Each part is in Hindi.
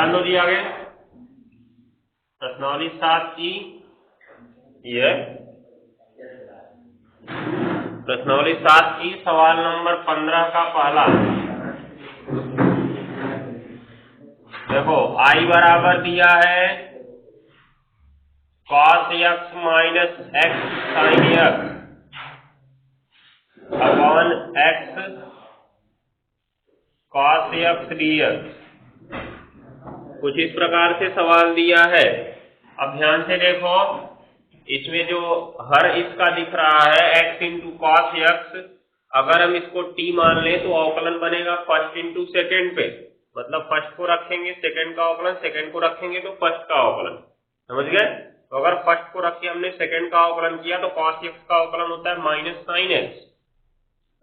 ध्यान दो जी। आगे प्रश्नावली 7 की ये प्रश्नावली 7 की सवाल नंबर 15 का पहला। देखो I बराबर दिया है cos x minus x sin x upon x cos x dx। कुछ इस प्रकार से सवाल दिया है। अब ध्यान से देखो, इसमें जो हर इसका दिख रहा है x इंटू कॉस एक्स, अगर हम इसको t मान लें तो अवकलन बनेगा फर्स्ट इंटू सेकेंड पे। मतलब फर्स्ट को रखेंगे सेकेंड का अवकलन, सेकेंड को रखेंगे तो फर्स्ट का अवकलन। समझ गए? तो अगर फर्स्ट को रख के हमने सेकेंड का अवकलन किया तो कॉस एक्स का अवकलन होता है माइनस साइन एक्स।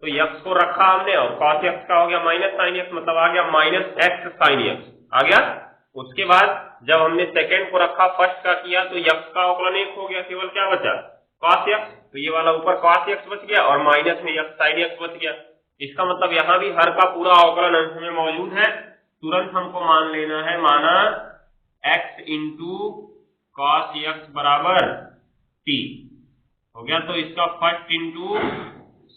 तो एक्स को रखा हमने और कॉस एक्स का हो गया माइनस साइन एक्स, मतलब आ गया माइनस एक्स साइन एक्स आ गया। उसके बाद जब हमने सेकेंड को रखा फर्स्ट का किया तो एक्स का अवकलन 1 हो गया, केवल क्या बचा कॉस एक्स। तो ये वाला ऊपर कॉस एक्स बच गया और माइनस में एक्स साइन एक्स बच गया। इसका मतलब यहाँ भी हर का पूरा अवकलन अंश में मौजूद है। तुरंत हमको मान लेना है, माना x इंटू कॉस एक्स बराबर t हो गया। तो इसका फर्स्ट इंटू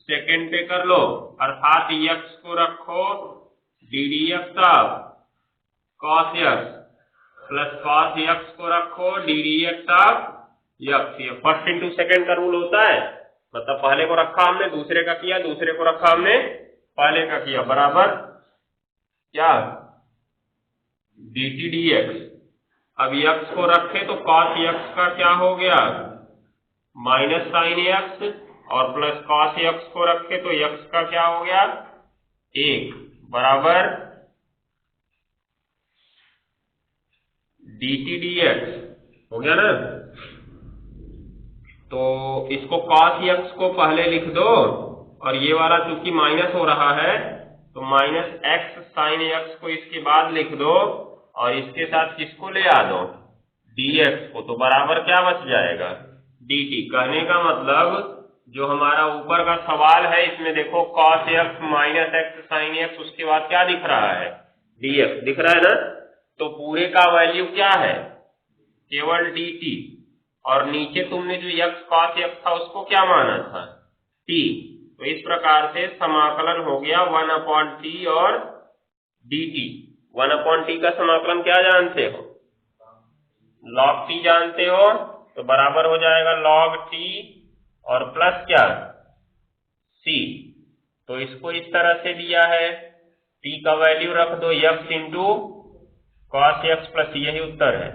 सेकेंड पे कर लो, अर्थात x को रखो D D x of cos x plus cos x को रखो D D x of x. ये फर्स्ट इंटू सेकेंड का रूल होता है, मतलब पहले को रखा हमने दूसरे का किया, दूसरे को रखा हमने पहले का किया, बराबर क्या डी टी डी एक्स। अब एक्स को रखे तो कॉस एक्स का क्या हो गया माइनस साइन एक्स, और प्लस कॉस एक्स को रखे तो एक्स का क्या हो गया 1 बराबर डी टी डी एक्स हो गया ना। तो इसको cos x को पहले लिख दो और ये वाला चूंकि माइनस हो रहा है तो माइनस x साइन x को इसके बाद लिख दो और इसके साथ किसको ले आ दो dx को, तो बराबर क्या बच जाएगा dt। कहने का मतलब जो हमारा ऊपर का सवाल है इसमें देखो cos x minus x sine x, उसके बाद क्या दिख रहा है dx दिख रहा है ना। तो पूरे का वैल्यू क्या है केवल dt, और नीचे तुमने जो x cos x था उसको क्या माना था t। तो इस प्रकार से समाकलन हो गया 1/t और dt। 1/t का समाकलन क्या जानते हो log t जानते हो, तो बराबर हो जाएगा log t और प्लस क्या c। तो इसको इस तरह से दिया है, t का वैल्यू रख दो x into cos x plus, यही उत्तर है।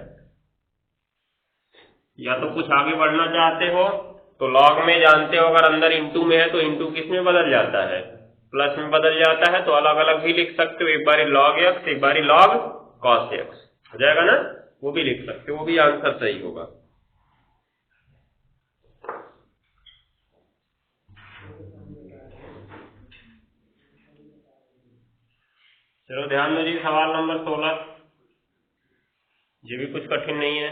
या तो कुछ आगे बढ़ना चाहते हो तो लॉग में जानते हो, अगर अंदर इंटू में है तो इंटू किस में बदल जाता है प्लस में बदल जाता है, तो अलग अलग भी लिख सकते हो, एक बारी लॉग एक्स एक बारी लॉग कॉस एक्स हो जाएगा ना, वो भी लिख सकते हो, वो भी आंसर सही होगा। चलो ध्यान दो जी, सवाल नंबर 16, ये भी कुछ कठिन नहीं है।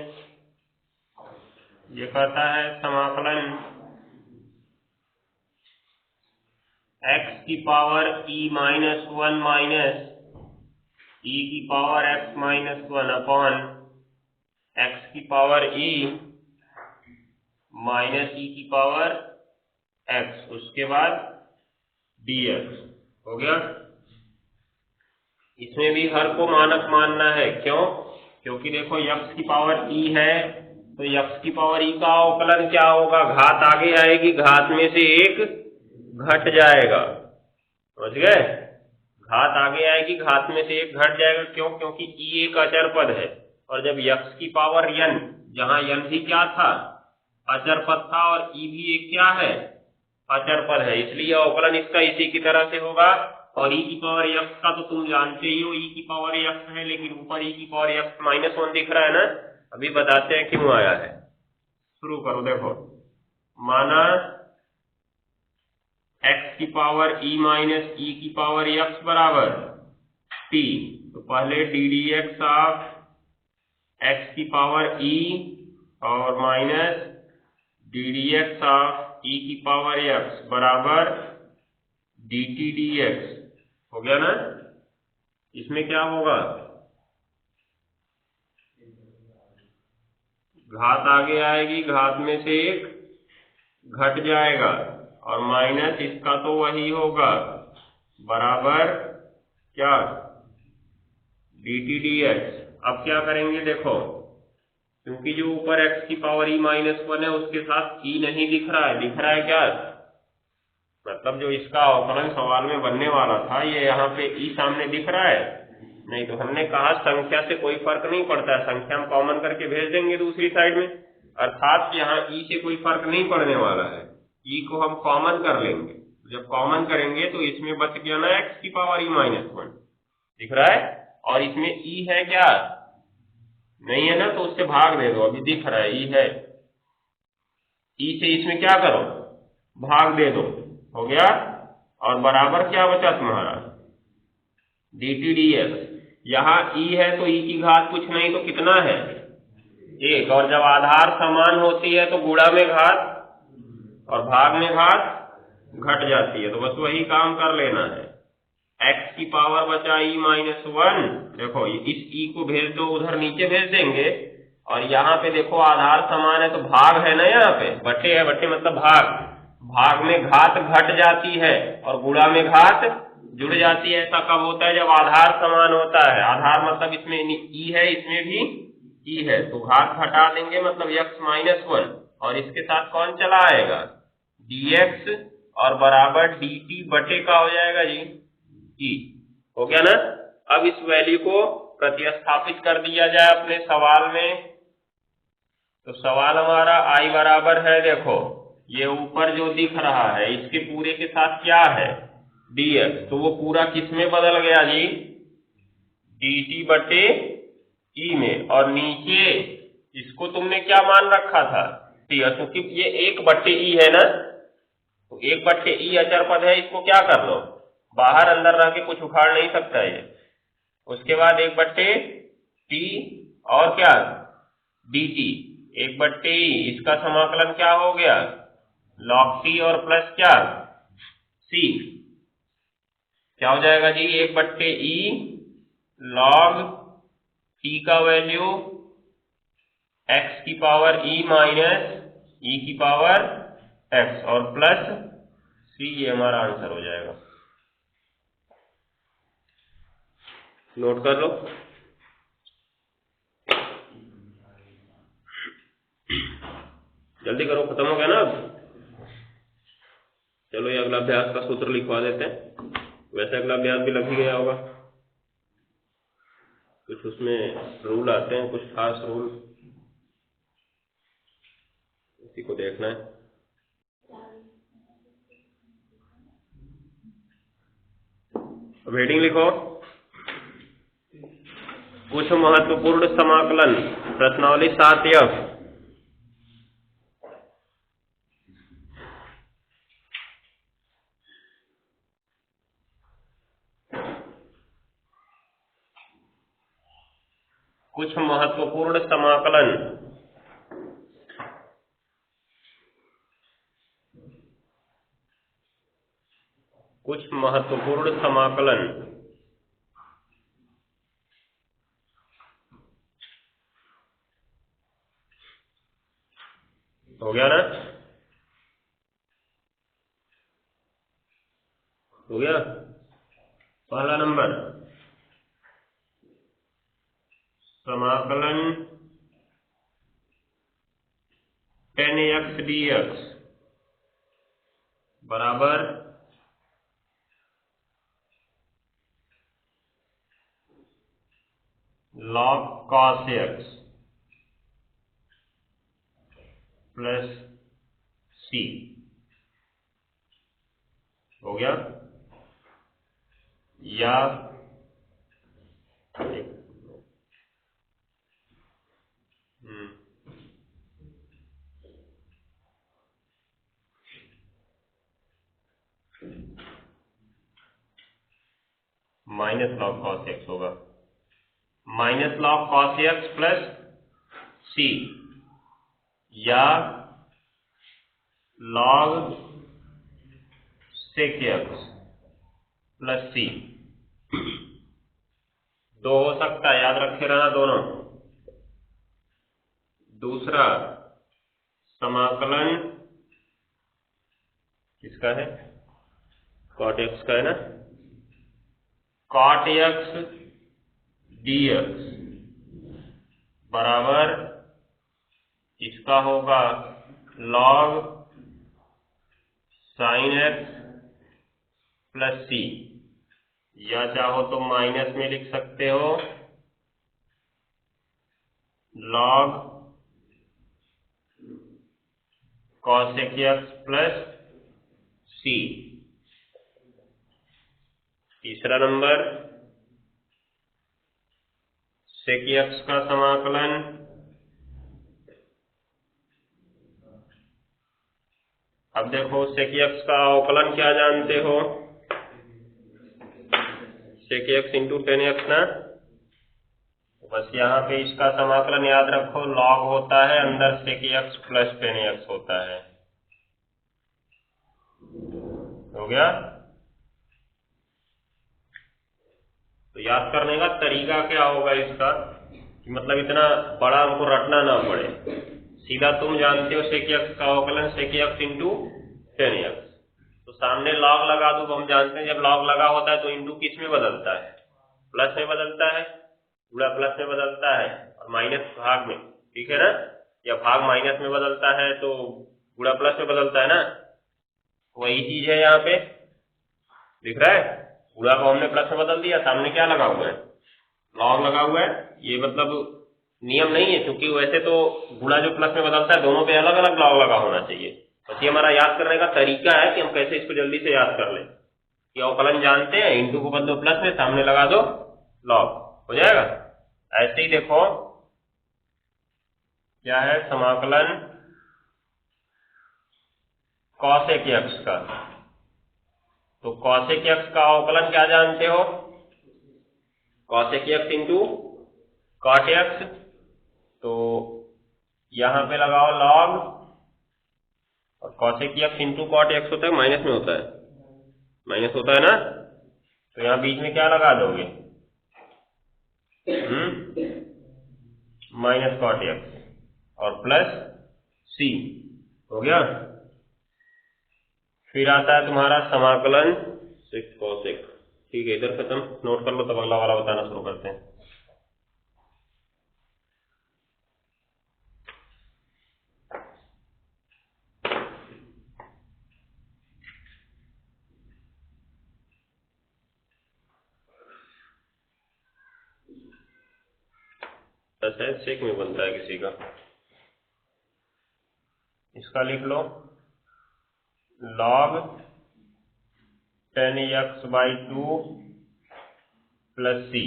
ये कहता है समाकलन x की power e minus 1 minus e की power x minus 1 upon x की पावर e माइनस e की पावर x, उसके बाद dx हो गया। इसमें भी हर को मानक मानना है, क्यों? क्योंकि देखो x की पावर e है तो x की पावर e का अवकलन क्या होगा, घात आगे आएगी, घात में से एक घट जाएगा। समझ गए? घात आगे आएगी, घात में से एक घट जाएगा। क्यों? क्योंकि e एक अचर पद है, और जब x की पावर n, जहां n भी क्या था अचर पद था और e भी एक क्या है अचर पद है, इसलिए अवकलन इसका इसी की तरह से होगा। और e की पावर x का तो तुम जानते ही हो e की पावर x है, लेकिन ऊपर e की पावर x माइनस 1 दिख रहा है ना, अभी बताते हैं क्यों आया है। शुरू करो, देखो माना x की पावर e माइनस e की पावर x बराबर t, तो पहले D D x of x की पावर e और minus D D x of e की पावर x बराबर डी टी डी एक्स हो गया ना। इसमें क्या होगा घात आगे आएगी, घात में से एक घट जाएगा और माइनस इसका तो वही होगा, बराबर क्या, dt dx। अब क्या करेंगे देखो, क्योंकि जो ऊपर x की पावर e माइनस 1 है उसके साथ e नहीं दिख रहा है, दिख रहा है क्या, मतलब जो इसका अवकलन सवाल में बनने वाला था ये यहाँ पे e सामने दिख रहा है, नहीं तो हमने कहा संख्या से कोई फर्क नहीं पड़ता है, संख्या हम कॉमन करके भेज देंगे दूसरी साइड में, अर्थात यहाँ e से कोई फर्क नहीं पड़ने वाला है, e को हम कॉमन कर लेंगे, जब कॉमन करेंगे तो इसमें बच गया ना x की पावर e माइनस 1, दिख रहा है, और इसमें e है क्या, नहीं है ना, तो उससे भाग दे दो, अभी दिख रहा है e है, e से इसमें क्या करो, भाग दे दो, हो गया, और बराबर क्या बचा तुम्हारा, dt dx। यहाँ e है तो e की घात कुछ नहीं तो कितना है, एक, और जब आधार समान होती है तो गुणा में घात और भाग में घात घट जाती है, तो बस वही काम कर लेना है, x की पावर बचा e माइनस 1, देखो इस e को भेज दो उधर नीचे भेज देंगे, और यहाँ पे देखो आधार समान है तो भाग है ना, यहाँ पे बटे है, बटे मतलब भाग, भाग में घात घट जाती है और गुणा में घात जुड़ जाती है, ऐसा कब होता है, जब आधार समान होता है, आधार मतलब इसमें e है, इसमें भी e है, तो घात घटा देंगे मतलब x माइनस 1, और इसके साथ कौन चला आएगा, dx, और बराबर dt बटे का हो जाएगा जी e, हो गया ना। अब इस वैल्यू को प्रतिस्थापित कर दिया जाए अपने सवाल में, तो सवाल हमारा i बराबर है, देखो ये ऊपर जो दिख रहा है इसके पूरे के साथ क्या है, dx, तो वो पूरा किस में बदल गया जी, dt बटे e में, और नीचे इसको तुमने क्या मान रखा था, क्योंकि ये 1 बटे e है ना, तो 1 बटे e अचर पद है, इसको क्या कर लो, बाहर अंदर रह के कुछ उखाड़ नहीं सकता ये, उसके बाद 1 बट्टे t और क्या dt, 1 बट्टे e, इसका समाकलन क्या हो गया, log t और प्लस क्या c, क्या हो जाएगा जी, 1 बट्टे e log t का वैल्यू x की पावर e माइनस e की पावर x और प्लस c, ये हमारा आंसर हो जाएगा, नोट कर लो। जल्दी करो, खत्म हो गया ना अब, चलो ये अगला अभ्यास का सूत्र लिखवा देते हैं, वैसे अगला अभ्यास भी लग ही गया होगा, कुछ उसमें रूल आते हैं, कुछ खास रूल, इसी को देखना है। अब हेडिंग लिखो, कुछ महत्वपूर्ण समाकलन, प्रश्नावली 7F। कुछ महत्वपूर्ण समाकलन, कुछ महत्वपूर्ण समाकलन, हो गया ना, हो गया, पहला नंबर समाकलन tan x dx बराबर log cos x plus c, हो गया, या माइनस log cos x होगा, minus log cos x plus c, या log sec x plus c, दो हो सकता है, याद रखे रहना दोनों, दूसरा समाकलन किसका है, cot x का है ना, cot x dx बराबर इसका होगा log sin x प्लस सी, या चाहो तो माइनस में लिख सकते हो log cos x प्लस सी। तीसरा नंबर sec x का समाकलन अब देखो sec x का अवकलन क्या जानते हो, sec x into ten x ना, बस यहाँ पे इसका समाकलन याद रखो, log होता है अंदर sec x plus ten x होता है, हो गया। तो याद करने का तरीका क्या होगा इसका, कि मतलब इतना बड़ा हमको रटना ना पड़े, सीधा तुम जानते हो sec x का अवकलन sec x into ten x, तो सामने log लगा दो, तो हम जानते हैं जब log लगा होता है तो इंटू किस में बदलता है, प्लस में बदलता है, गुणा प्लस में बदलता है और माइनस भाग में, ठीक है ना, या भाग माइनस में बदलता है तो गुणा प्लस में बदलता है ना, वही चीज है यहाँ पे दिख रहा है, गुणा को हमने प्लस में बदल दिया, सामने क्या लगा हुआ है, log लगा हुआ है। ये मतलब नियम नहीं है, क्योंकि वैसे तो गुणा जो प्लस में बदलता है दोनों पे अलग अलग log लगा होना चाहिए, बस ये हमारा याद करने का तरीका है कि हम कैसे इसको जल्दी से याद कर लें, कि अवकलन जानते हैं, इंटू को बदलो प्लस में, सामने लगा दो log, हो जाएगा। ऐसे ही देखो क्या है समाकलन cosec x का, तो cosec x का अवकलन क्या जानते हो, cosec x into cot x, तो यहां पे लगाओ log, और cosec x into cot x होता है माइनस में होता है, माइनस होता है ना, तो यहां बीच में क्या लगा दोगे, माइनस cot x और प्लस c, हो गया। फिर आता है तुम्हारा समाकलन sec cos x, ठीक है, इधर खत्म, नोट कर लो, तब अगला वाला बताना शुरू करते हैं। शायद सेक में बनता है किसी का, इसका लिख लो log 10x/2 प्लस सी।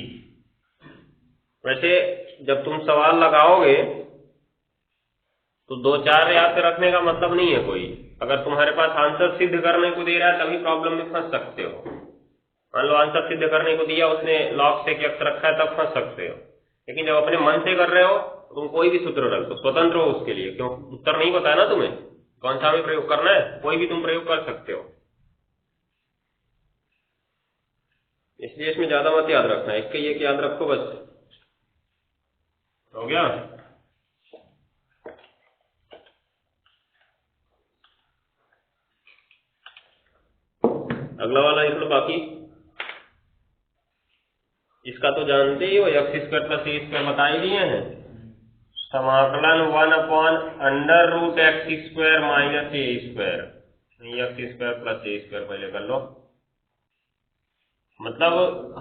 वैसे जब तुम सवाल लगाओगे तो दो चार याद रखने का मतलब नहीं है कोई, अगर तुम्हारे पास आंसर सिद्ध करने को दे रहा है तभी प्रॉब्लम में फंस सकते हो। मान लो आंसर सिद्ध करने को दिया उसने, log sec x रखा है, तब फंस सकते हो, लेकिन जब अपने मन से कर रहे हो तुम कोई भी सूत्र रख दो, स्वतंत्र हो उसके लिए, क्यों उत्तर नहीं पता है ना तुम्हें कौन सा भी प्रयोग करना है, कोई भी तुम प्रयोग कर सकते हो, इसलिए इसमें ज्यादा मत याद रखना, इसके एक याद रखो बस, हो गया। अगला वाला लिख लो, बाकी इसका तो जानते ही हो, x square plus A square बता ही दिए हैं, समाकलन 1/√x square minus A square, नहीं x square plus A square पहले कर लो, मतलब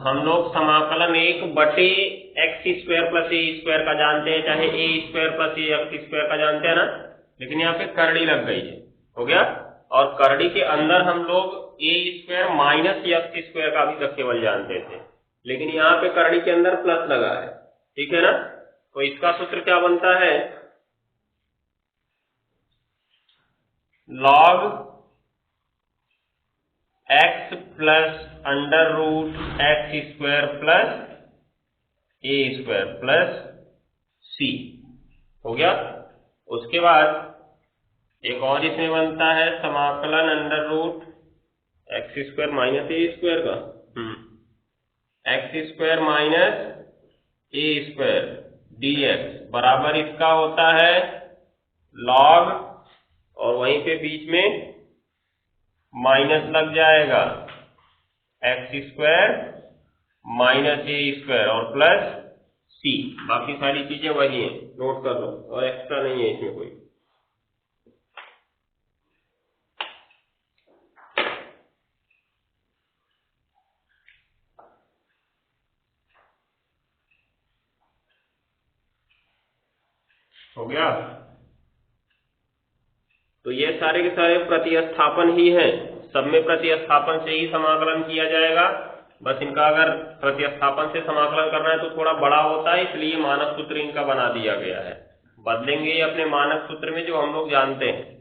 हम लोग समाकलन 1/x square plus A square का जानते हैं, चाहे ए स्क्वायर प्लस ए एक्स स्क्वायर का जानते हैं ना, लेकिन यहाँ पे करड़ी लग गई है, हो गया, और करड़ी के अंदर हम लोग ए स्क्वायर माइनस एक्स स्क्वायर का भी केवल जानते थे, लेकिन यहाँ पे करड़ी के अंदर प्लस लगा है, ठीक है ना, तो इसका सूत्र क्या बनता है, log x plus √x square plus A square plus C, हो गया। उसके बाद एक और इसमें बनता है समाकलन √x square minus A square का, x square minus A square dx बराबर इसका होता है log, और वहीं पे बीच में माइनस लग जाएगा x square minus A square और प्लस c। बाकी सारी चीजें वही हैं, नोट कर लो, और एक्स्ट्रा नहीं है इसमें कोई। हो गया? तो ये सारे के सारे प्रतिस्थापन ही हैं, सब में प्रतिस्थापन से ही समाकलन किया जाएगा। बस इनका अगर प्रतिस्थापन से समाकलन करना है तो थोड़ा बड़ा होता है, इसलिए मानक सूत्र इनका बना दिया गया है। बदलेंगे ये अपने मानक सूत्र में जो हम लोग जानते हैं।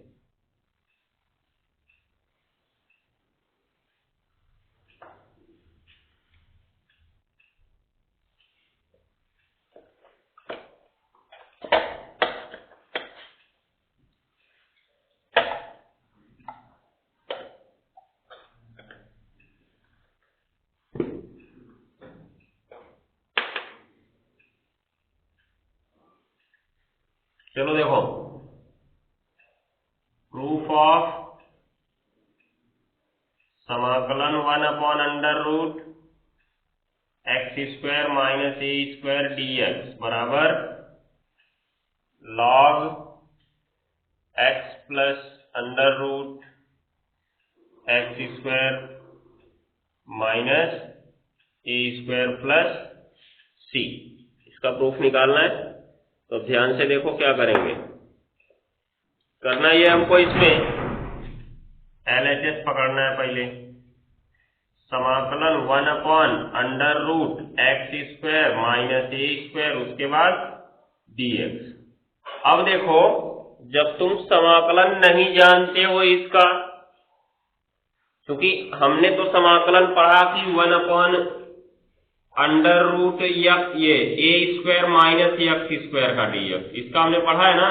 चलो देखो, प्रूफ ऑफ समाकलन 1/√x² minus A square dx बराबर log x plus √x² minus A square plus c। इसका प्रूफ निकालना है, तो ध्यान से देखो क्या करेंगे। करना ये हमको इसमें LHS पकड़ना है पहले। समाकलन 1/√x² माइनस ए स्क्वायर, उसके बाद dx। अब देखो, जब तुम समाकलन नहीं जानते हो इसका, क्योंकि हमने तो समाकलन पढ़ा कि 1/√x ये ए स्क्वायर माइनस x² का dx, इसका हमने पढ़ा है ना।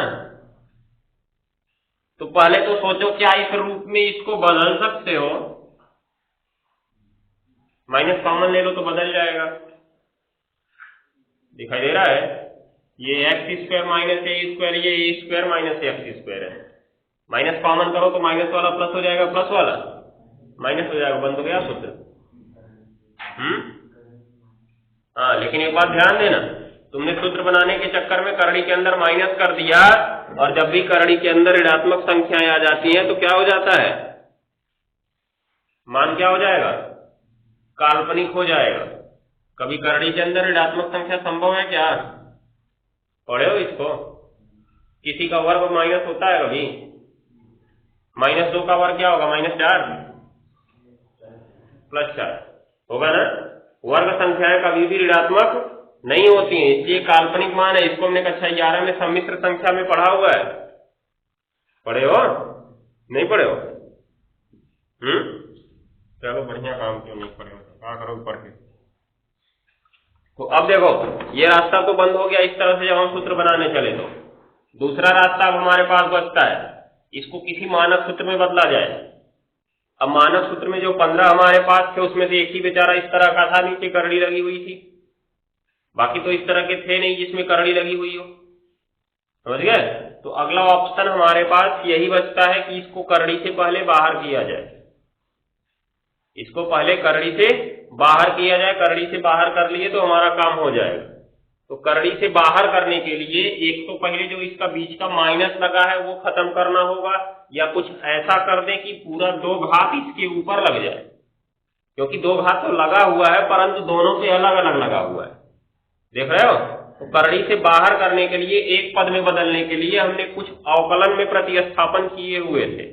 तो पहले तो सोचो क्या इस रूप में इसको बदल सकते हो? माइनस कॉमन ले लो तो बदल जाएगा। दिखाई दे रहा है? ये x² माइनस ए स्क्वायर, ये ए स्क्वायर माइनस x² है। माइनस कॉमन करो तो माइनस वाला प्लस हो जाएगा, प्लस वाला माइनस हो जाएगा, बंद हो गया सूत्र। हाँ, लेकिन एक बात ध्यान देना, तुमने सूत्र बनाने के चक्कर में करड़ी के अंदर माइनस कर दिया, और जब भी करड़ी के अंदर ऋणात्मक संख्याएं आ जाती हैं तो क्या हो जाता है? मान क्या हो जाएगा? काल्पनिक हो जाएगा। कभी करड़ी के अंदर ऋणात्मक संख्या संभव है क्या? पढ़े हो इसको? किसी का वर्ग माइनस होता है कभी? -2 का वर्ग क्या होगा? -4 +4 होगा ना। वर्ग संख्याएं कभी भी ऋणात्मक नहीं होती हैं, इसलिए काल्पनिक मान है। इसको हमने कक्षा 11 में सम्मिश्र संख्या में पढ़ा हुआ है। पढ़े हो? नहीं पढ़े हो? चलो बढ़िया, काम क्यों नहीं पढ़े हो, क्या करोगे पढ़ के। तो अब देखो, ये रास्ता तो बंद हो गया इस तरह से जब हम सूत्र बनाने चले। तो दूसरा रास्ता अब हमारे पास बचता है, इसको किसी मानक सूत्र में बदला जाए। अब मानक सूत्र में जो 15 हमारे पास थे उसमें से एक ही बेचारा इस तरह का था, नीचे करड़ी लगी हुई थी। बाकी तो इस तरह के थे नहीं जिसमें करड़ी लगी हुई हो, समझ गए। तो अगला ऑप्शन हमारे पास यही बचता है कि इसको करड़ी से पहले बाहर किया जाए। इसको पहले करड़ी से बाहर किया जाए। करड़ी से बाहर कर लिए तो हमारा काम हो जाएगा। तो करड़ी से बाहर करने के लिए एक तो पहले जो इसका बीच का माइनस लगा है वो खत्म करना होगा, या कुछ ऐसा कर दें कि पूरा 2 घात इसके ऊपर लग जाए, क्योंकि 2 घात तो लगा हुआ है परंतु दोनों से अलग अलग लगा हुआ है। देख रहे हो? तो करड़ी से बाहर करने के लिए, एक पद में बदलने के लिए हमने कुछ अवकलन में प्रतिस्थापन किए हुए थे।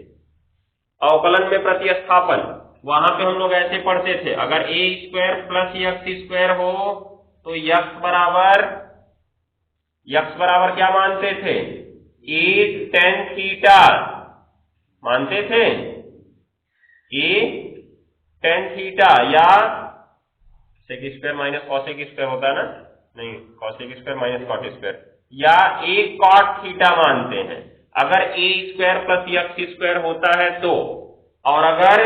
अवकलन में प्रतिस्थापन वहां पे हम लोग ऐसे पढ़ते थे, अगर a² प्लस x² हो तो x बराबर क्या मानते थे? a tan थीटा मानते थे। a tan थीटा या sec² माइनस cosec² होता है ना, नहीं cosec² माइनस cot², या a cot थीटा मानते हैं अगर a² प्लस x² होता है तो। और अगर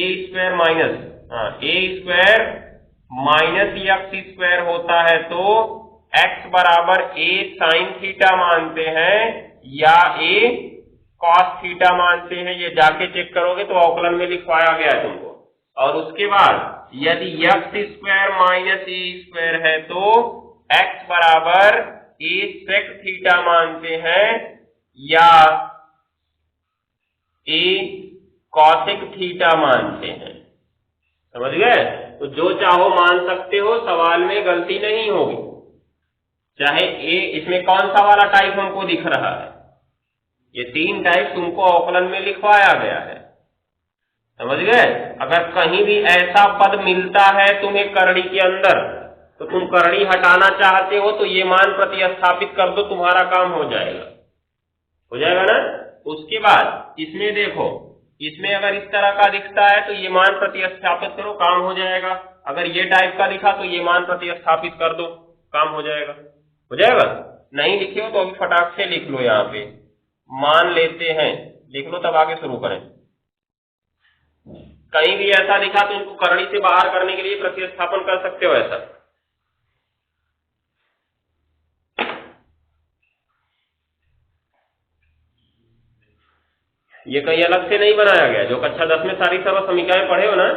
a² माइनस x² होता है तो x बराबर a sin थीटा मानते हैं या a cos थीटा मानते हैं, ये जाके चेक करोगे तो अवकलन में लिखवाया गया है तुमको। और उसके बाद यदि x square minus A square है तो x बराबर a sec थीटा मानते हैं या a cosec थीटा मानते हैं। समझ गए? तो जो चाहो मान सकते हो, सवाल में गलती नहीं होगी। चाहे ए, इसमें कौन सा वाला टाइप हमको दिख रहा है? ये 3 टाइप तुमको अवकलन में लिखवाया गया है। समझ गए? अगर कहीं भी ऐसा पद मिलता है तुम्हें करड़ी के अंदर, तो तुम करड़ी हटाना चाहते हो तो ये मान प्रतिस्थापित कर दो, तुम्हारा काम हो जाएगा। हो जाएगा ना? उसके बाद इसमें देखो, इसमें अगर इस तरह का दिखता है तो ये मान प्रतिस्थापित करो, काम हो जाएगा। अगर ये टाइप का दिखा तो ये मान प्रतिस्थापित कर दो, काम हो जाएगा। हो जाएगा? नहीं लिखे हो तो अभी फटाक से लिख लो। यहाँ पे मान लेते हैं, लिख लो तब आगे शुरू करें। कहीं भी ऐसा दिखा तो इनको करड़ी से बाहर करने के लिए प्रतिस्थापन कर सकते हो ऐसा। ये कहीं अलग से नहीं बनाया गया, जो कक्षा 10 में सारी सर्वसमीकाएं पढ़े हो ना,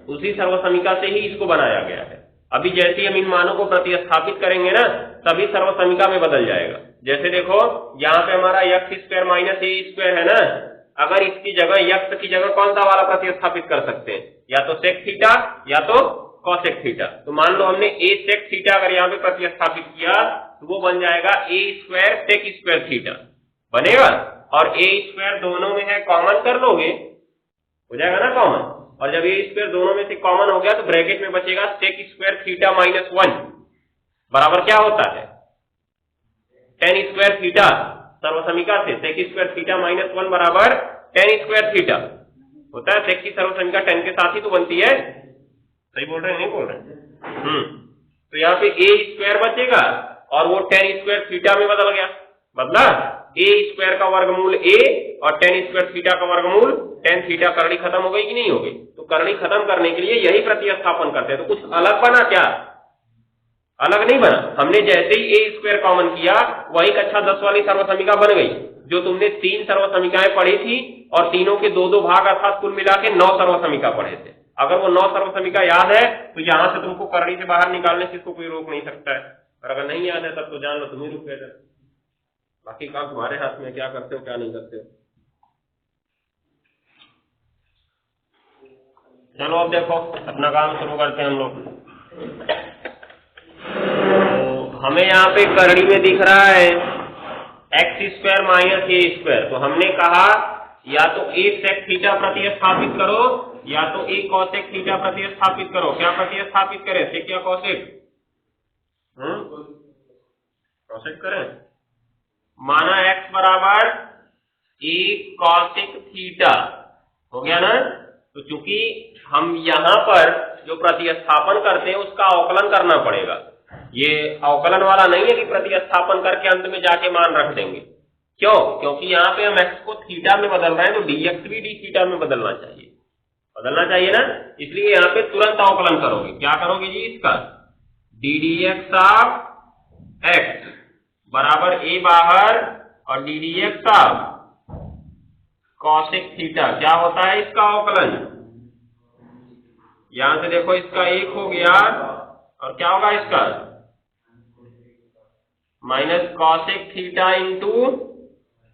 उसी सर्वसमीका से ही इसको बनाया गया है। अभी जैसे हम इन मानों को प्रतिस्थापित करेंगे ना, तभी सर्वसमीका में बदल जाएगा। जैसे देखो यहाँ पे हमारा x square minus A square है ना, अगर इसकी जगह x की जगह कौन सा वाला प्रतिस्थापित कर सकते हैं? या तो सेक थीटा या तो कॉसेक थीटा। तो मान लो हमने a सेक थीटा अगर यहाँ पे प्रतिस्थापित किया तो वो बन जाएगा a square sec square theta बनेगा। और a स्क्वायर दोनों में है, कॉमन कर लोगे, हो जाएगा ना कॉमन। और जब a स्क्वायर दोनों में से कॉमन हो गया तो ब्रैकेट में बचेगा सेक स्क्वायर थीटा माइनस 1 बराबर क्या होता है? Ten square theta. सर्वसमीका से सेक स्क्वायर थीटा माइनस 1 बराबर टेन स्क्वायर थीटा होता है। सेक की सर्वसमीका 10 के साथ ही तो बनती है। सही बोल रहे हैं, नहीं बोल रहे? तो यहाँ पे a स्क्वायर बचेगा और वो टेन स्क्वायर थीटा में बदल गया। बदला a स्क्वायर का वर्गमूल a और टेन स्क्वायर थीटा का वर्गमूल टेन थीटा। करड़ी खत्म हो गई कि नहीं हो गई? तो करड़ी खत्म करने के लिए यही प्रतिस्थापन करते हैं। तो कुछ अलग बना क्या? अलग नहीं बना। हमने जैसे ही a स्क्वायर कॉमन किया वही कक्षा 10 वाली सर्वसमीका बन गई, जो तुमने 3 सर्वसमीकाएं पढ़ी थी और तीनों के 2-2 भाग अर्थात कुल मिला के 9 सर्वसमीका पढ़े थे। अगर वो 9 सर्वसमीका याद है तो यहां से तुमको करड़ी से बाहर निकालने से इसको कोई रोक नहीं सकता है। और अगर नहीं याद है तब तो जान लो तुम ही रुक गए। बाकी काम तुम्हारे हाथ में, क्या करते हो क्या नहीं करते हो। चलो अब देखो अपना काम शुरू करते हैं हम लोग। तो हमें यहाँ पे करड़ी में दिख रहा है x square minus A square. तो हमने कहा या तो a सेक थीटा प्रतिस्थापित करो या तो a कॉसेक थीटा प्रतिस्थापित करो। क्या प्रतिस्थापित करें, सेक या कॉसेक? कॉसेक करें। माना x बराबर a कॉसेक थीटा हो गया ना। तो चूंकि हम यहाँ पर जो प्रतिस्थापन करते हैं उसका अवकलन करना पड़ेगा। ये अवकलन वाला नहीं है कि प्रतिस्थापन करके अंत में जाके मान रख देंगे। क्यों? क्योंकि यहाँ पे हम x को थीटा में बदल रहे हैं तो dx भी d थीटा में बदलना चाहिए ना। इसलिए यहाँ पे तुरंत अवकलन करोगे। क्या करोगे जी? इसका d dx ऑफ x बराबर a बाहर और d dx of cosec theta. क्या होता है इसका अवकलन? यहां से देखो इसका 1 हो गया और क्या होगा इसका minus cosec theta into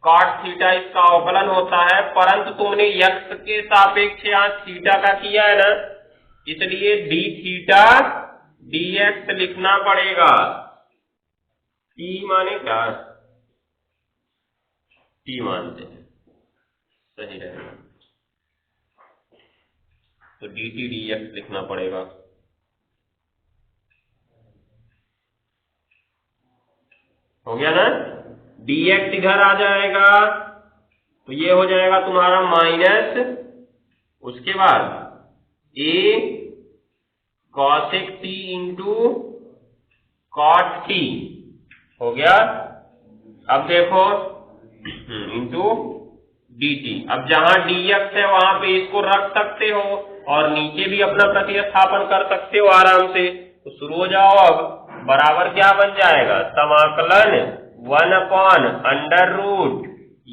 cot theta. इसका अवकलन होता है, परंतु तुमने x के सापेक्ष यहाँ थीटा का किया है ना, इसलिए d थीटा dx लिखना पड़ेगा। t माने क्या? t मानते हैं, सही रहेगा। तो dt dx लिखना पड़ेगा। हो गया ना। dx इधर आ जाएगा तो ये हो जाएगा तुम्हारा माइनस, उसके बाद a cosec t into cot t हो गया। अब देखो इंटू dt। अब जहां dx है वहां पे इसको रख सकते हो और नीचे भी अपना प्रतिस्थापन कर सकते हो आराम से। तो शुरू हो जाओ। अब बराबर क्या बन जाएगा, समाकलन 1/√,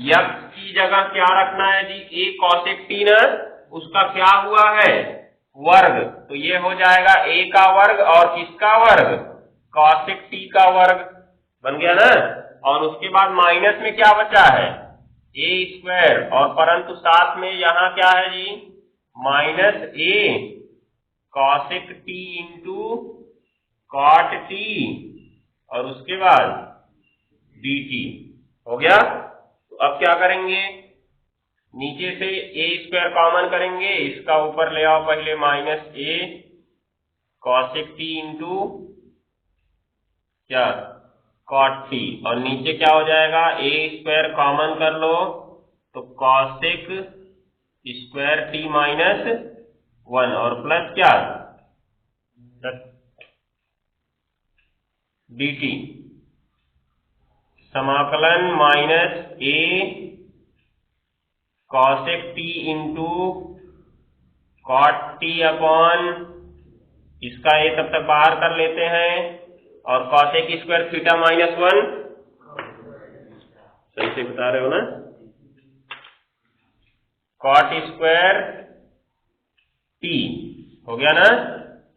यक्स की जगह क्या रखना है जी, a cosec t ना, उसका क्या हुआ है, वर्ग, तो ये हो जाएगा a का वर्ग और किसका वर्ग, cosec t का वर्ग बन गया ना। और उसके बाद माइनस में क्या बचा है, a², और परंतु साथ में यहाँ क्या है जी, -a cosec t into cot t, और उसके बाद dt हो गया। तो अब क्या करेंगे, नीचे से a² कॉमन करेंगे, इसका ऊपर ले आओ पहले, -a cosec t इंटू क्या, cot t, और नीचे क्या हो जाएगा, a² कॉमन कर लो तो cosec स्क्वायर t -1, और प्लस क्या, dt, समाकलन -a cosec t into cot t upon, इसका ये तब तक बाहर कर लेते हैं, और cosec स्क्वायर थीटा -1, सही से बता रहे हो ना, cot स्क्वायर t हो गया ना,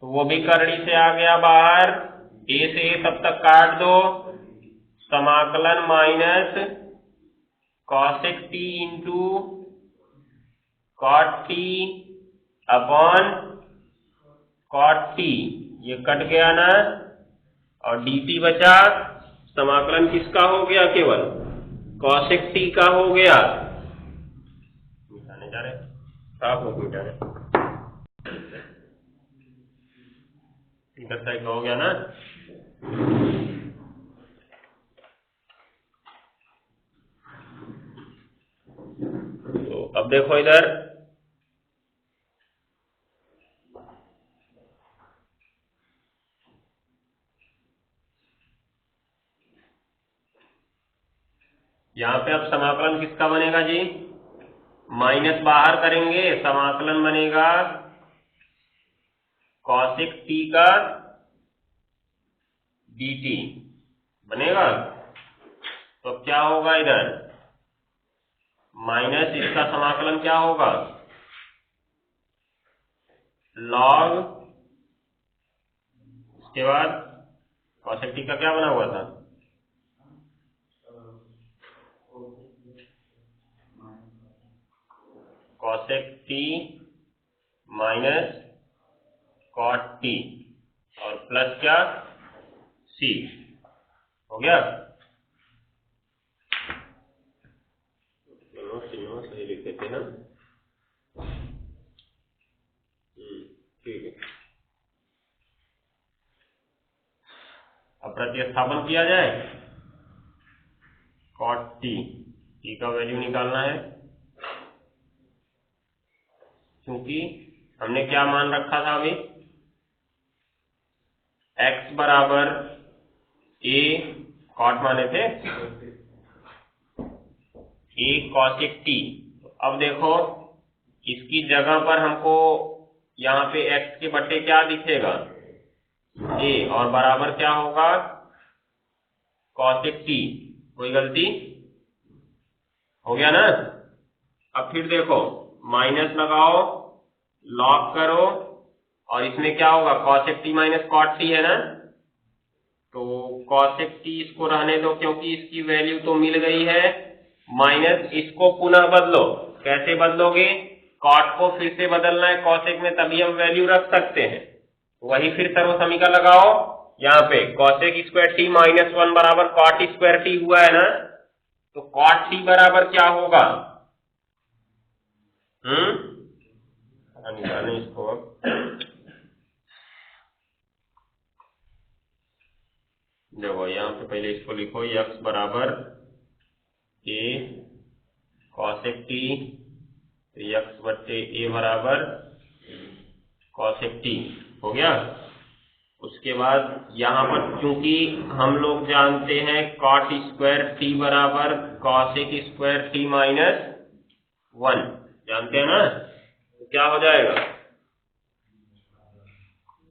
तो वो भी करड़ी से आ गया बाहर, a से a तब तक काट दो, समाकलन minus cosec t into cot t upon cot t, ये कट गया ना, और dt बचा, समाकलन किसका हो गया, केवल cosec t का हो गया, मिटाने जा रहे, साफ हो मिटाने, इधर साइड हो गया ना। तो अब देखो इधर, यहाँ पे अब समाकलन किसका बनेगा जी, माइनस बाहर करेंगे, समाकलन बनेगा cosec t का dt बनेगा। तो क्या होगा इधर, माइनस इसका समाकलन क्या होगा, log, उसके बाद cosec t का क्या बना हुआ था, cosec t minus cot t, और प्लस क्या, c हो गया। सही लिख देते हैं, ठीक है। अब प्रतिस्थापन किया जाए, cot t का वैल्यू निकालना है, क्योंकि हमने क्या मान रखा था अभी, x बराबर a cot माने थे, a cosec t। अब देखो इसकी जगह पर हमको यहाँ पे x के बट्टे क्या दिखेगा, a, और बराबर क्या होगा, cosec t, कोई गलती हो गया ना। अब फिर देखो, माइनस लगाओ, लॉग करो, और इसमें क्या होगा, cosec t minus cot t है ना, तो cosec t इसको रहने दो क्योंकि इसकी वैल्यू तो मिल गई है, माइनस इसको पुनः बदलो, कैसे बदलोगे, cot को फिर से बदलना है cosec में, तभी हम वैल्यू रख सकते हैं, वही फिर सर्व समीकरण लगाओ, यहाँ पे cosec स्क्वायर t -1 बराबर cot स्क्वायर t हुआ है ना, तो cot t बराबर क्या होगा, निकालें इसको। अब देखो यहाँ पे पहले इसको लिखो, x बराबर a cosec t, x बट्टे a बराबर cosec t हो गया। उसके बाद यहाँ पर चूंकि हम लोग जानते हैं cot स्क्वायर t बराबर cosec स्क्वायर t -1 जानते हैं ना, तो क्या हो जाएगा,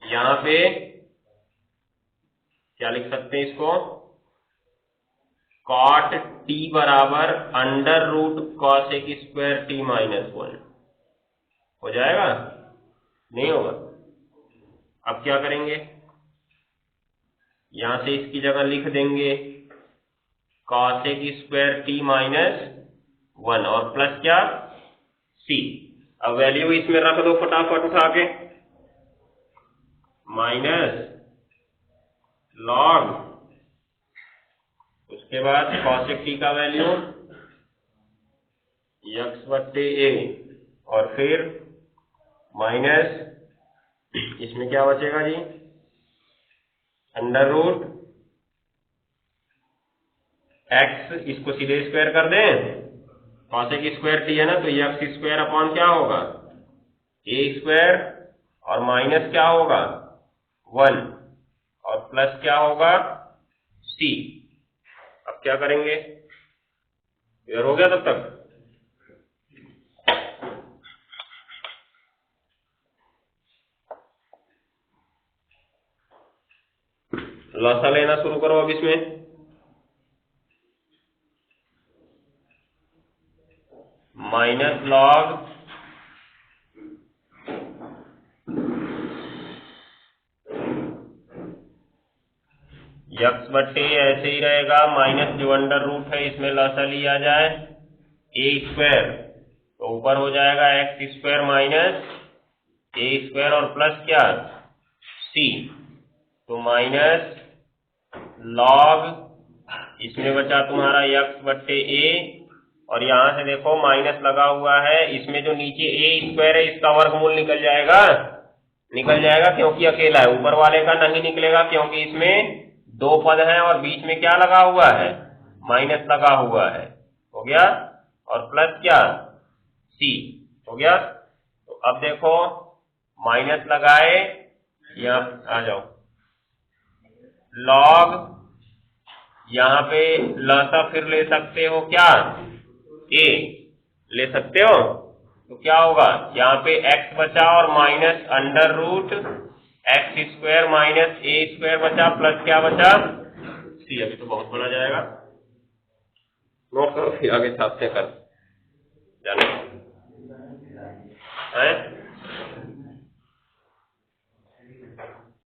यहाँ पे क्या लिख सकते हैं इसको, cot t बराबर अंडर रूट कॉस एक स्क्वायर टी माइनस 1 हो जाएगा, नहीं होगा। अब क्या करेंगे, यहां से इसकी जगह लिख देंगे cos एक स्क्वायर टी माइनस 1 और प्लस क्या c। अब वैल्यू इसमें रख दो फटाफट उठा के, माइनस लॉग, उसके बाद cosec t का वैल्यू x/a और फिर माइनस, इसमें क्या बचेगा जी, अंडर रूट x, इसको सीधे स्क्वायर कर दें, cosec स्क्वायर t है ना, तो x स्क्वायर अपॉन क्या होगा a स्क्वायर और माइनस क्या होगा 1 और प्लस क्या होगा c। अब क्या करेंगे, क्लियर हो गया तब तक। लसा लेना शुरू करो अब इसमें, माइनस लॉग x/a ऐसे ही रहेगा, माइनस जो अंडर रूट है इसमें लसा लिया जाए a स्क्वायर, तो ऊपर हो जाएगा x square minus a square और प्लस क्या c, तो माइनस लॉग, इसमें बचा तुम्हारा x/a और यहां से देखो माइनस लगा हुआ है, इसमें जो नीचे a स्क्वायर है इसका वर्गमूल निकल जाएगा क्योंकि अकेला है, ऊपर वाले का नहीं निकलेगा क्योंकि इसमें दो पद हैं और बीच में क्या लगा हुआ है, माइनस लगा हुआ है, हो गया, और प्लस क्या c, हो गया। तो अब देखो माइनस लगाए, यहाँ आ जाओ, लॉग, यहाँ पे लसा फिर ले सकते हो क्या a ले सकते हो, तो क्या होगा, यहाँ पे x बचा और minus under root x square minus a square बचा, प्लस क्या बचा c। अभी तो बहुत बड़ा जाएगा, नोट करो फिर आगे छापते कर जाने है।